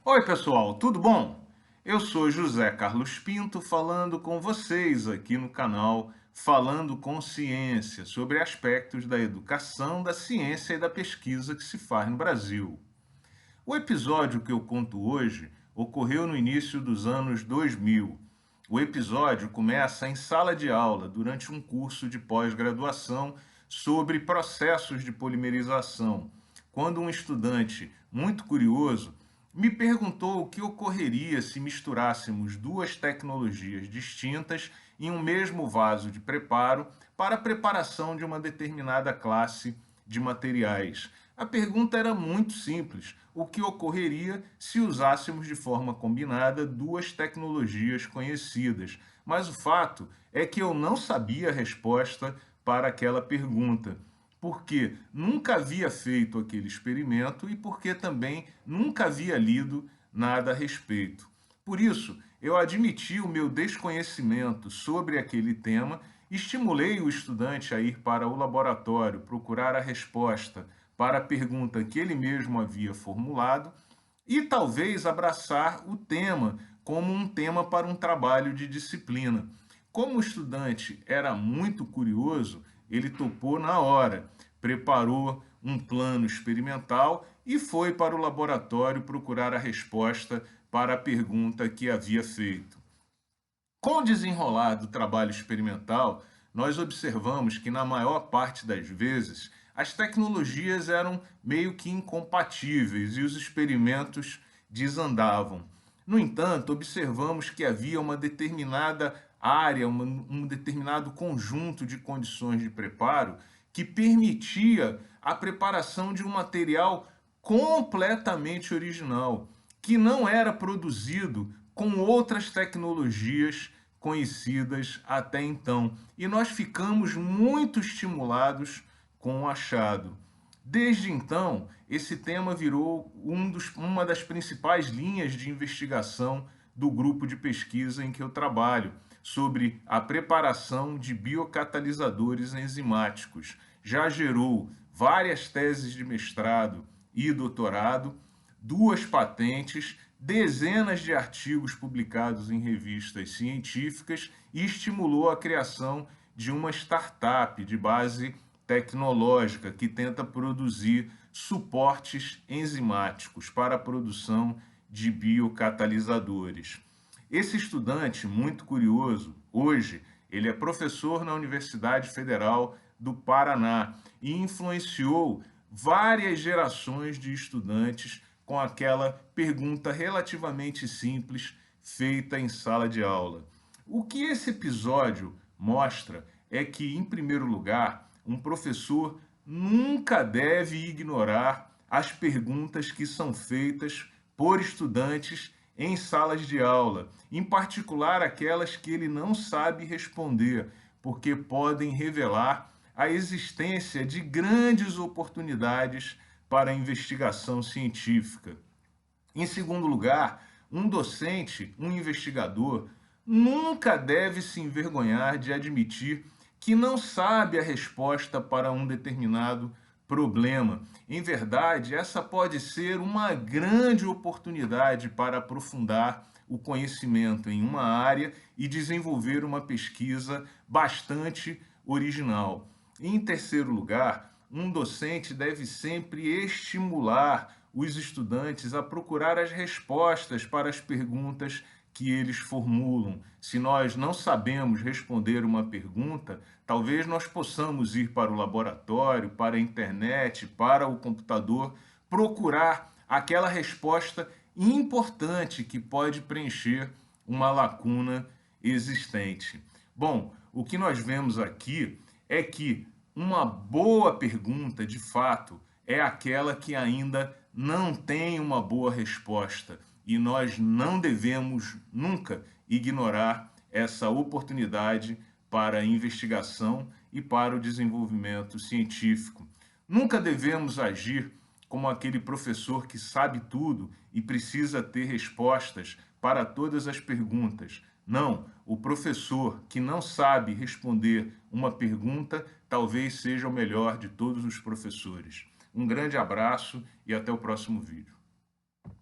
Oi, pessoal, tudo bom? Eu sou José Carlos Pinto falando com vocês aqui no canal Falando com Ciência sobre aspectos da educação, da ciência e da pesquisa que se faz no Brasil. O episódio que eu conto hoje ocorreu no início dos anos 2000. O episódio começa em sala de aula durante um curso de pós-graduação sobre processos de polimerização, quando um estudante muito curioso me perguntou o que ocorreria se misturássemos duas tecnologias distintas em um mesmo vaso de preparo para a preparação de uma determinada classe de materiais. A pergunta era muito simples: o que ocorreria se usássemos de forma combinada duas tecnologias conhecidas? Mas o fato é que eu não sabia a resposta para aquela pergunta, porque nunca havia feito aquele experimento e porque também nunca havia lido nada a respeito. Por isso, eu admiti o meu desconhecimento sobre aquele tema, estimulei o estudante a ir para o laboratório procurar a resposta para a pergunta que ele mesmo havia formulado e talvez abraçar o tema como um tema para um trabalho de disciplina. Como o estudante era muito curioso, ele topou na hora, preparou um plano experimental e foi para o laboratório procurar a resposta para a pergunta que havia feito. Com o desenrolar do trabalho experimental, nós observamos que, na maior parte das vezes, as tecnologias eram meio que incompatíveis e os experimentos desandavam. No entanto, observamos que havia uma determinada área, um determinado conjunto de condições de preparo que permitia a preparação de um material completamente original, que não era produzido com outras tecnologias conhecidas até então. E nós ficamos muito estimulados com o achado. Desde então, esse tema virou uma das principais linhas de investigação do grupo de pesquisa em que eu trabalho, sobre a preparação de biocatalisadores enzimáticos. Já gerou várias teses de mestrado e doutorado, duas patentes, dezenas de artigos publicados em revistas científicas e estimulou a criação de uma startup de base tecnológica que tenta produzir suportes enzimáticos para a produção de biocatalisadores. Esse estudante muito curioso, hoje, ele é professor na Universidade Federal do Paraná e influenciou várias gerações de estudantes com aquela pergunta relativamente simples feita em sala de aula. O que esse episódio mostra é que, em primeiro lugar, um professor nunca deve ignorar as perguntas que são feitas por estudantes em salas de aula, em particular aquelas que ele não sabe responder, porque podem revelar a existência de grandes oportunidades para a investigação científica. Em segundo lugar, um docente, um investigador, nunca deve se envergonhar de admitir que não sabe a resposta para um determinado problema. Em verdade, essa pode ser uma grande oportunidade para aprofundar o conhecimento em uma área e desenvolver uma pesquisa bastante original. Em terceiro lugar, um docente deve sempre estimular os estudantes a procurar as respostas para as perguntas que eles formulam. Se nós não sabemos responder uma pergunta, talvez nós possamos ir para o laboratório, para a internet, para o computador, procurar aquela resposta importante que pode preencher uma lacuna existente. Bom, o que nós vemos aqui é que uma boa pergunta, de fato, é aquela que ainda não tem uma boa resposta. E nós não devemos nunca ignorar essa oportunidade para a investigação e para o desenvolvimento científico. Nunca devemos agir como aquele professor que sabe tudo e precisa ter respostas para todas as perguntas. Não, o professor que não sabe responder uma pergunta talvez seja o melhor de todos os professores. Um grande abraço e até o próximo vídeo.